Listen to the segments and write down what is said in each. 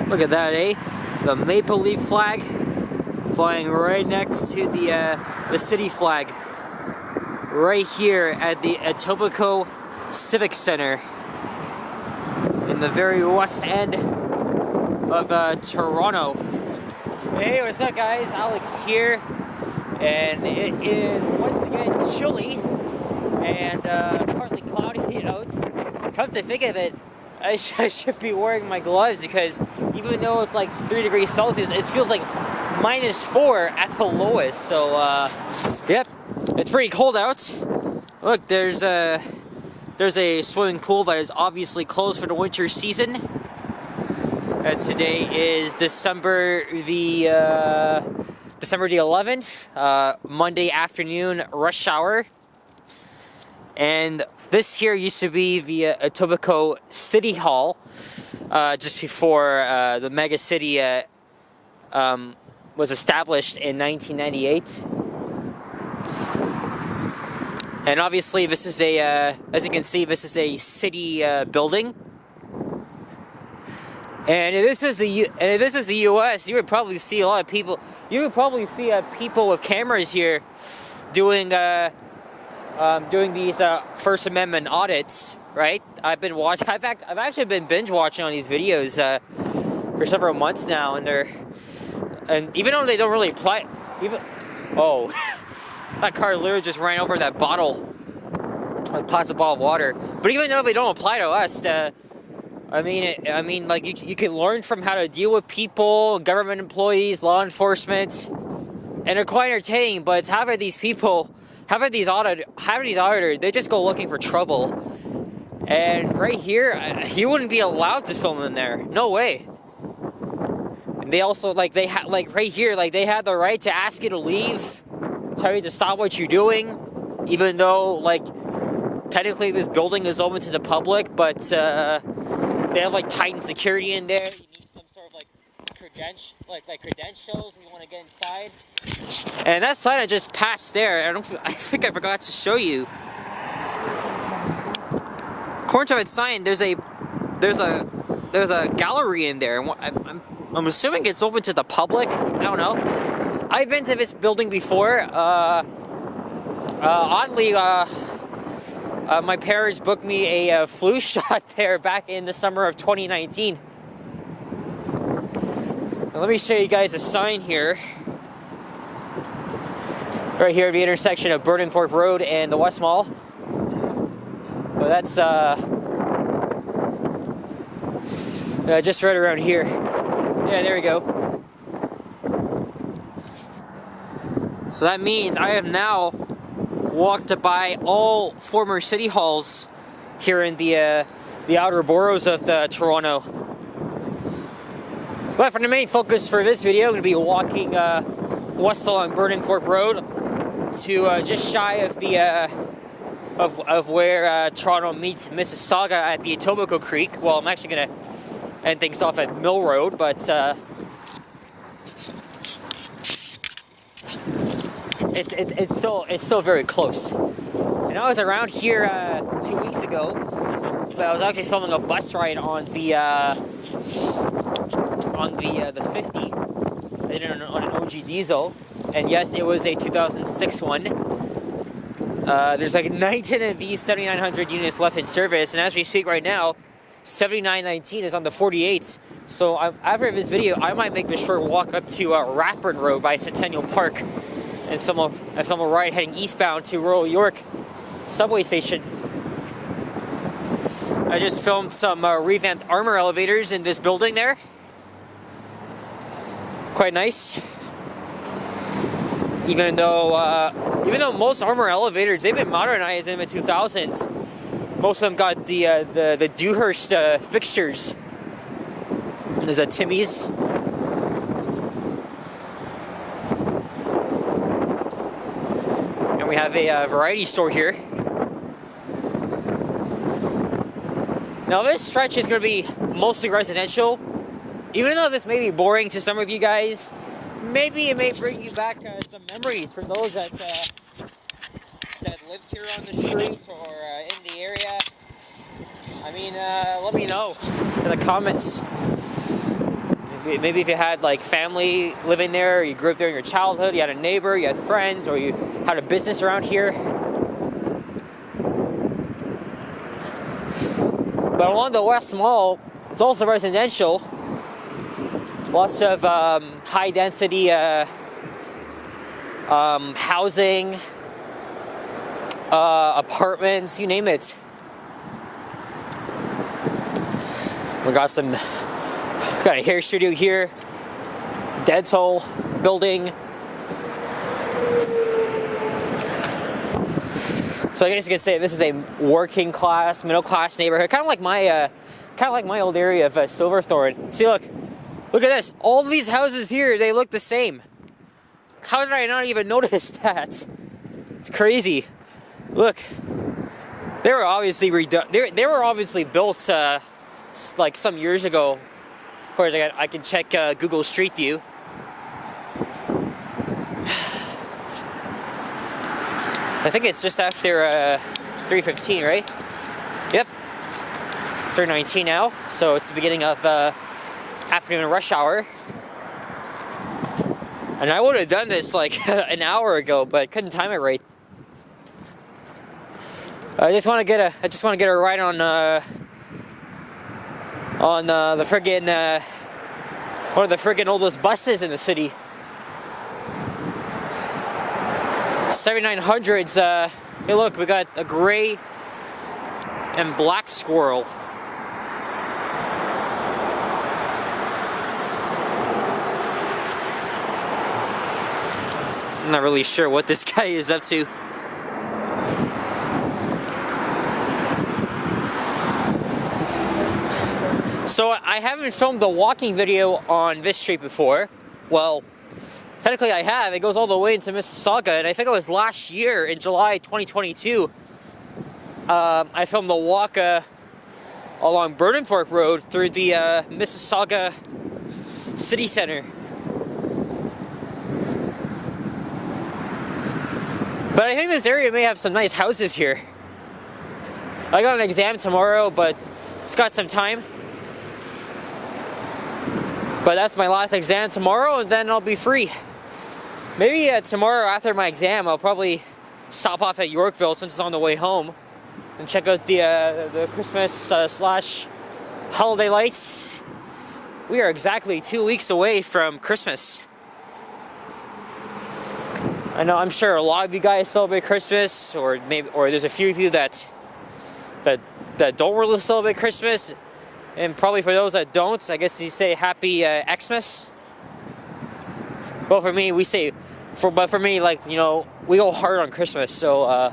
Look at that, eh? The maple leaf flag flying right next to the city flag. Right here at the Etobicoke Civic Center in the very west end of Toronto. Hey, what's up guys? Alex here. And it is once again chilly and partly cloudy out. Come to think of it, I should be wearing my gloves because even though it's like 3 degrees Celsius, it feels like -4 at the lowest. So, yep, it's pretty cold out. Look, there's a swimming pool that is obviously closed for the winter season, as today is December the 11th, Monday afternoon rush hour. And this here used to be the Etobicoke City Hall, just before the mega city was established in 1998. And obviously this is as you can see, this is a city building. And if this is the U.S., you would probably see a lot of people. You would probably see people with cameras here doing these First Amendment audits, right? I've actually been binge watching on these videos for several months now, and even though they don't really apply, that car literally just ran over that bottle, like plastic bottle of water. But even though they don't apply to us, I mean, like you can learn from how to deal with people, government employees, law enforcement, and they're quite entertaining. But having these auditors, they just go looking for trouble. And right here, you wouldn't be allowed to film in there. No way. And they also right here, they have the right to ask you to leave, tell you to stop what you're doing, even though technically this building is open to the public, but they have tightened security in there. You need some sort of credentials when you want to get inside. And that sign I just passed there, I think I forgot to show you. According to that sign, there's a gallery in there. I'm assuming it's open to the public. I don't know. I've been to this building before. Oddly, my parents booked me a flu shot there back in the summer of 2019. Now, let me show you guys a sign here. Right here at the intersection of Burnhamthorpe Road and the West Mall. Well, that's just right around here. Yeah, there we go. So that means I have now walked by all former city halls here in the outer boroughs of Toronto. But for the main focus for this video, I'm going to be walking west along Burnhamthorpe Road to just shy of the of where Toronto meets Mississauga at the Etobicoke Creek. Well, I'm actually going to end things off at Mill Road, but it's still very close. And I was around here 2 weeks ago, but I was actually filming a bus ride on the 50. I did it on an OG diesel, and yes, it was a 2006 one. There's 19 of these 7900 units left in service, and as we speak right now, 7919 is on the 48s. So after this video, I might make the short walk up to Rathburn Road by Centennial Park and film a ride heading eastbound to Royal York subway station. I just filmed some revamped armor elevators in this building there. Quite nice. Even though most armor elevators, they've been modernized in the 2000s. Most of them got the Dewhurst fixtures. There's a Timmy's. And we have a variety store here. Now this stretch is going to be mostly residential. Even though this may be boring to some of you guys, maybe it may bring you back some memories for those that lived here on the street or in the area. I mean, let me know in the comments. maybe if you had like family living there, or you grew up there in your childhood, you had a neighbor, you had friends, or you had a business around here. But along the West Mall, it's also residential. Lots of high density housing, apartments, you name it. We got a hair studio here, dental building. So I guess you could say this is a working class, middle class neighborhood, kind of like my old area of Silverthorne. See, look at this. All these houses here, they look the same. How did I not even notice that? It's crazy. Look, they were obviously they were obviously built like some years ago. Of course, I can check Google Street View. I think it's just after 3:15, right? Yep. It's 3:19 now, so it's the beginning of afternoon rush hour. And I would have done this like an hour ago, but couldn't time it right. I just want to get a ride on the friggin' one of the friggin' oldest buses in the city. 7900s. Hey, look, we got a gray and black squirrel. I'm not really sure what this guy is up to. So I haven't filmed a walking video on this street before. Well, technically I have. It goes all the way into Mississauga, and I think it was last year in July 2022. I filmed the walk along Burnhamthorpe Road through the Mississauga City Center. But I think this area may have some nice houses here. I got an exam tomorrow, but it's got some time. But that's my last exam tomorrow, and then I'll be free. Maybe tomorrow after my exam, I'll probably stop off at Yorkville since it's on the way home and check out the Christmas slash holiday lights. We are exactly 2 weeks away from Christmas. I know, I'm sure a lot of you guys celebrate Christmas, or there's a few of you that don't really celebrate Christmas, and probably for those that don't, I guess you say Happy Xmas. Well, for me, for me, like, you know, we go hard on Christmas, so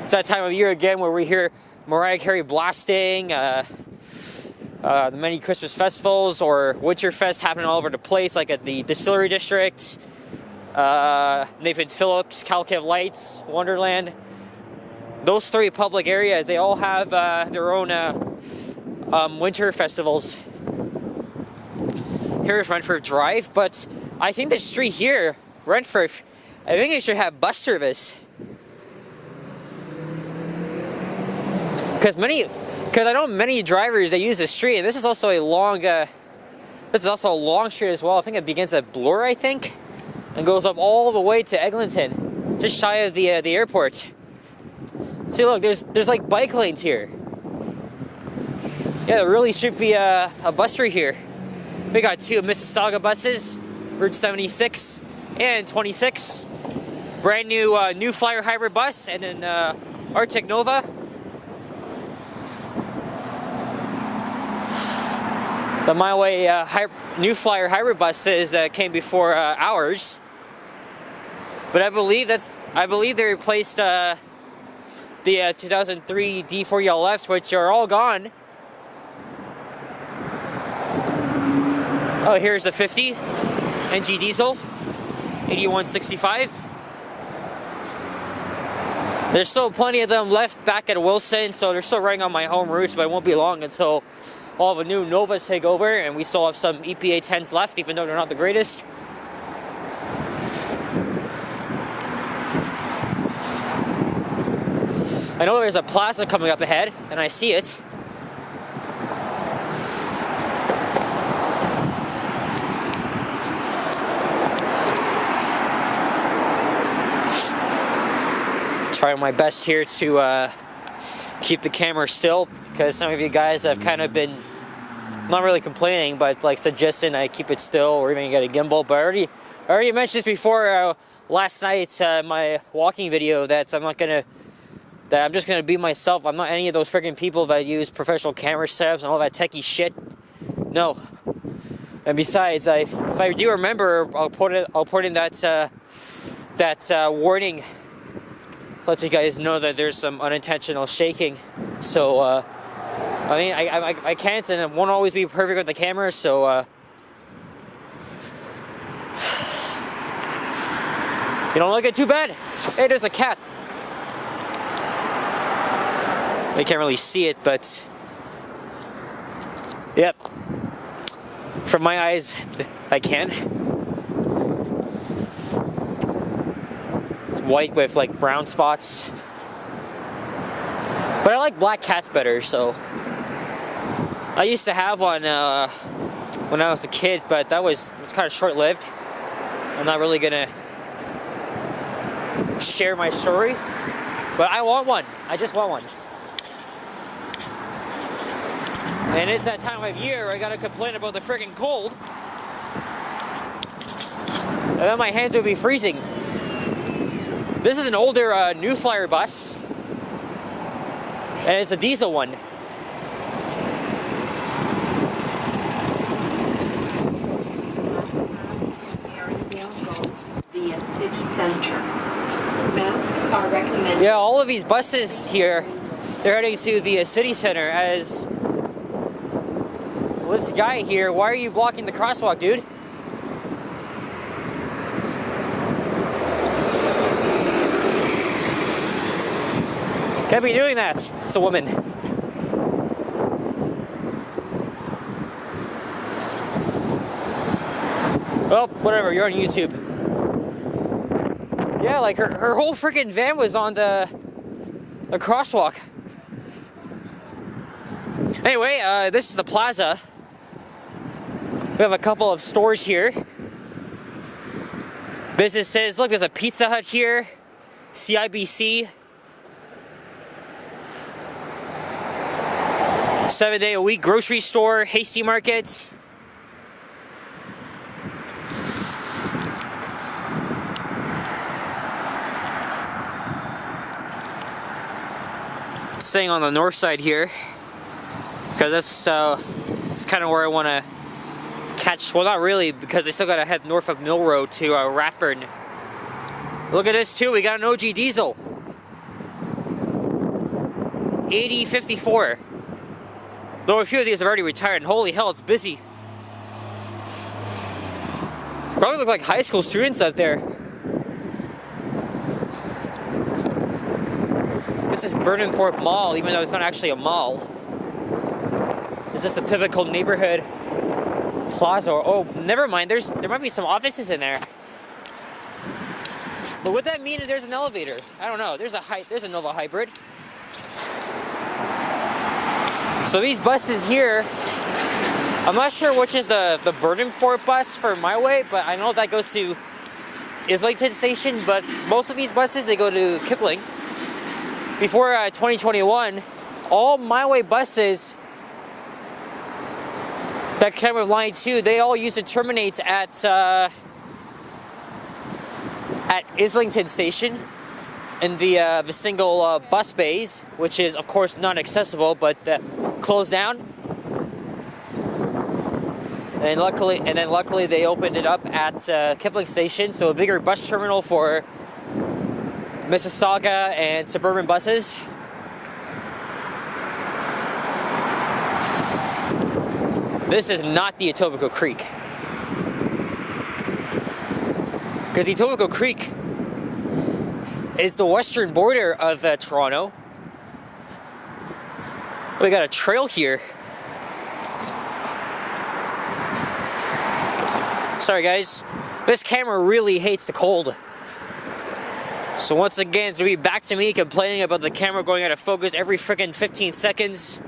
it's that time of year again where we hear Mariah Carey blasting, the many Christmas festivals or Winterfest happening all over the place, like at the Distillery District. Nathan Phillips, Calcave Lights, Wonderland. Those three public areas, they all have their own winter festivals. Here's Renfrew Drive, but I think the street here, Renfrew, I think it should have bus service. Because I know many drivers, they use the street, and this is also a long street as well. I think it begins at Bloor, I think, and goes up all the way to Eglinton, just shy of the airport. See, look, there's like bike lanes here. Yeah, there really should be a bus route here. We got two Mississauga buses, Route 76 and 26. Brand new New Flyer hybrid bus, and then Arctic Nova. The My Way New Flyer hybrid buses came before ours. But I believe they replaced the 2003 D4ELFs, which are all gone. Oh, here's the 50 NG diesel, 8165. There's still plenty of them left back at Wilson, so they're still running on my home routes, but it won't be long until all the new Novas take over, and we still have some EPA 10s left, even though they're not the greatest. I know there's a plaza coming up ahead, and I see it. Trying my best here to keep the camera still, because some of you guys have kind of been not really complaining, but like suggesting I keep it still or even get a gimbal. But I already mentioned this before last night, my walking video, that I'm just gonna be myself. I'm not any of those freaking people that use professional camera setups and all that techie shit. No. And besides, if I do remember, I'll put in that warning, to let you guys know that there's some unintentional shaking. So I mean, I can't and it won't always be perfect with the camera. So you don't look it too bad. Hey, there's a cat. I can't really see it, but yep. From my eyes, I can. It's white with like brown spots. But I like black cats better, so. I used to have one when I was a kid, but it was kind of short-lived. I'm not really gonna share my story, but I want one. I just want one. And it's that time of year where I gotta complain about the freaking cold. And then my hands would be freezing. This is an older New Flyer bus. And it's a diesel one. The city center. Masks are recommended. Yeah, all of these buses here, they're heading to the city center as... This guy here, why are you blocking the crosswalk, dude? Can't be doing that. It's a woman. Well, whatever, you're on YouTube. Yeah, like her whole freaking van was on the crosswalk. Anyway, this is the plaza. We have a couple of stores here. Businesses, look, there's a Pizza Hut here, CIBC, 7-day-a-week grocery store, Hasty Market. Staying on the north side here, because that's kind of where I want to catch, well, not really, because I still gotta head north of Mill Road to Ratburn. Look at this too, we got an OG diesel. 8054. Though a few of these have already retired, and holy hell, it's busy. Probably look like high school students out there. This is Burnhamthorpe Mall, even though it's not actually a mall. It's just a typical neighborhood plaza. Oh, never mind. There might be some offices in there. But would that mean if there's an elevator? I don't know. There's a Nova Hybrid. So these buses here, I'm not sure which is the Burnhamthorpe bus for my way, but I know that goes to Islington Station. But most of these buses, they go to Kipling. Before 2021, all my way buses that came with Line 2, they all used to terminate at Islington Station in the single bus bays, which is of course not accessible, but closed down. And luckily they opened it up at Kipling Station, so a bigger bus terminal for Mississauga and suburban buses. This is not the Etobicoke Creek. Because Etobicoke Creek is the western border of Toronto. We got a trail here. Sorry guys, this camera really hates the cold. So once again, it's gonna be back to me complaining about the camera going out of focus every freaking 15 seconds.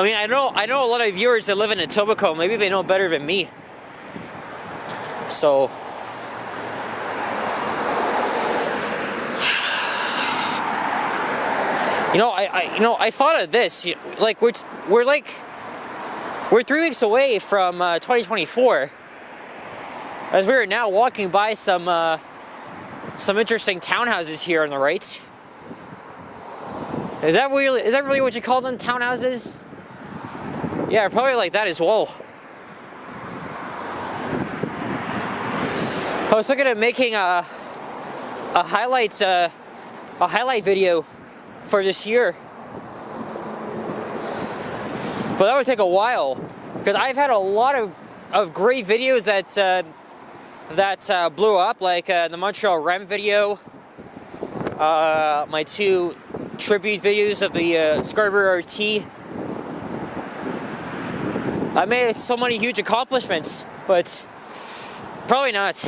I mean, I know a lot of viewers that live in Etobicoke. Maybe they know better than me. So, I thought of this. Like we're 3 weeks away from 2024, as we are now walking by some interesting townhouses here on the right. Is that really what you call them, townhouses? Yeah, probably like that as well. I was looking at making a highlight video for this year, but that would take a while because I've had a lot of great videos that blew up, like the Montreal Rem video, my 2 tribute videos of the Scarborough RT. I made so many huge accomplishments, but probably not.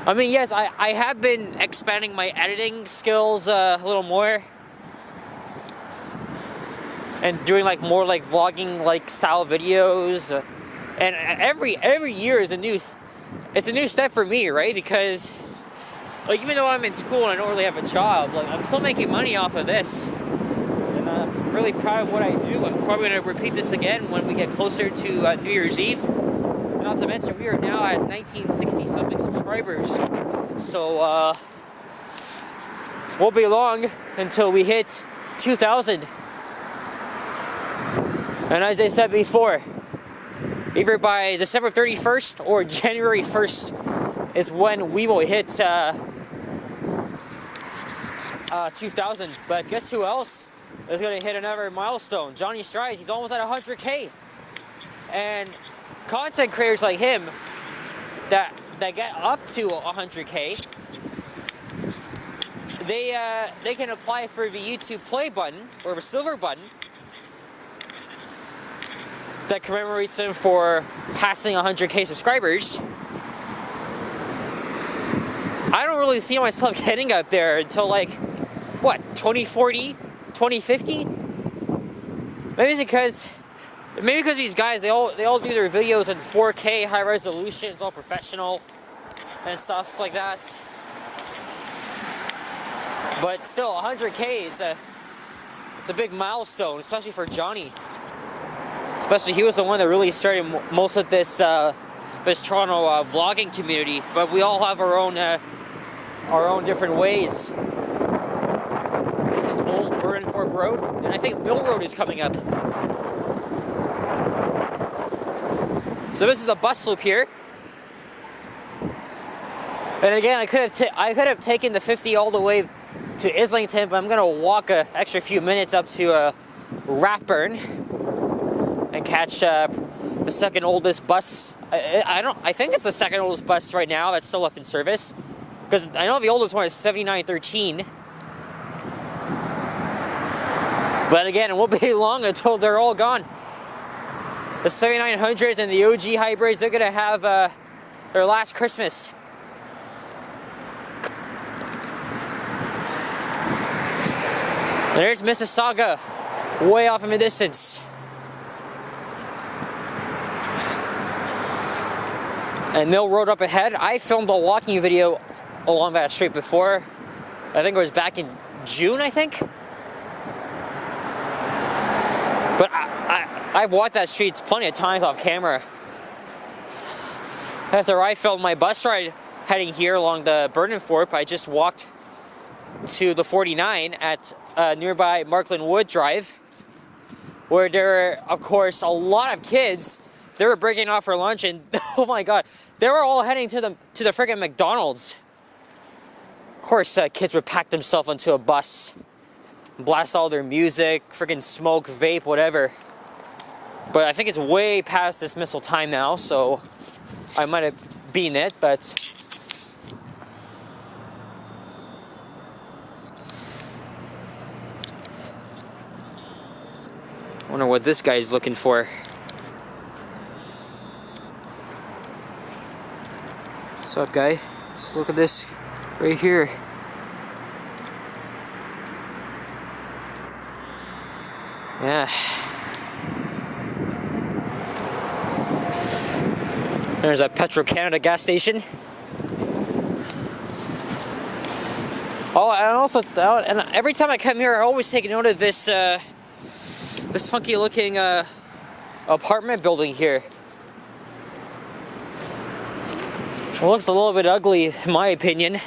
I mean, yes, I have been expanding my editing skills a little more, and doing like more like vlogging like style videos, and every year is a new step for me, right? Because like even though I'm in school and I don't really have a job, like I'm still making money off of this, and I'm really proud of what I do. I'm probably going to repeat this again when we get closer to New Year's Eve. And not to mention, we are now at 1960 something subscribers, so won't be long until we hit 2,000. And as I said before, either by December 31st or January 1st is when we will hit 2,000. But guess who else is going to hit another milestone? Johnny Strides. He's almost at 100K. And content creators like him that get up to 100K, they can apply for the YouTube play button, or the silver button, that commemorates them for passing 100K subscribers. I don't really see myself getting up there until like, what, 2040, 2050? Maybe because these guys, they all do their videos in 4K, high resolution, it's all professional and stuff like that. But still, 100K is it's a big milestone, especially for Johnny. Especially, he was the one that really started most of this Toronto vlogging community. But we all have our own different ways. This is old Burnhamthorpe Road, and I think Mill Road is coming up. So this is a bus loop here. And again, I could have taken the 50 all the way to Islington, but I'm gonna walk an extra few minutes up to Rathburn and catch the second oldest bus. I think it's the second oldest bus right now that's still left in service, because I know the oldest one is 7913. But again, it won't be long until they're all gone. The 7900s and the OG hybrids, they're gonna have their last Christmas. And there's Mississauga, way off in the distance. And Mill Road up ahead. I filmed a walking video along that street before. I think it was back in June, I think. But I've walked that street plenty of times off camera. After I filmed my bus ride heading here along the Burnhamthorpe, I just walked to the 49 at nearby Markland Wood Drive, where there are, of course, a lot of kids. They were breaking off for lunch, and oh my god, they were all heading to the friggin' McDonald's. Of course, kids would pack themselves onto a bus, blast all their music, friggin' smoke, vape, whatever. But I think it's way past dismissal time now, so I might have beaten it, but I wonder what this guy's looking for. What's up, guy? Let's look at this right here. Yeah. There's a Petro-Canada gas station. Oh, and also, and every time I come here, I always take note of this, this funky-looking apartment building here. It looks a little bit ugly, in my opinion.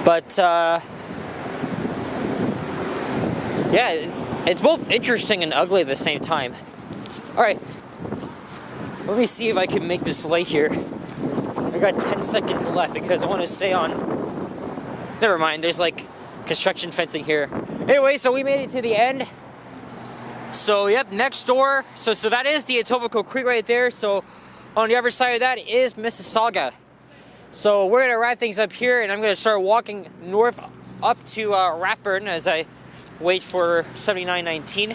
But, yeah, it's both interesting and ugly at the same time. Alright, let me see if I can make this light here. I got 10 seconds left because I want to stay on. Never mind, there's like construction fencing here. Anyway, so we made it to the end. So, yep, next door. So that is the Etobicoke Creek right there. So, on the other side of that is Mississauga. So, we're going to wrap things up here, and I'm going to start walking north up to Ratburn as I wait for 7919.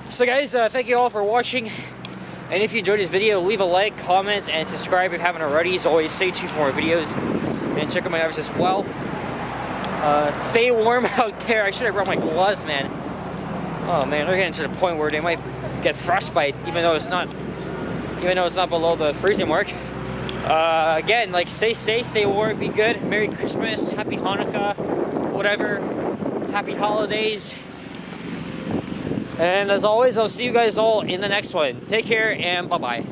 So guys, thank you all for watching, and if you enjoyed this video, leave a like, comment, and subscribe if you haven't already. As always, stay tuned for more videos, and check out my others as well. Stay warm out there. I should have brought my gloves, man. Oh man, they're getting to the point where they might get frostbite, even though it's not below the freezing mark. Again, like, stay safe, stay warm, be good. Merry Christmas, Happy Hanukkah, whatever. Happy holidays. And as always, I'll see you guys all in the next one. Take care and bye-bye.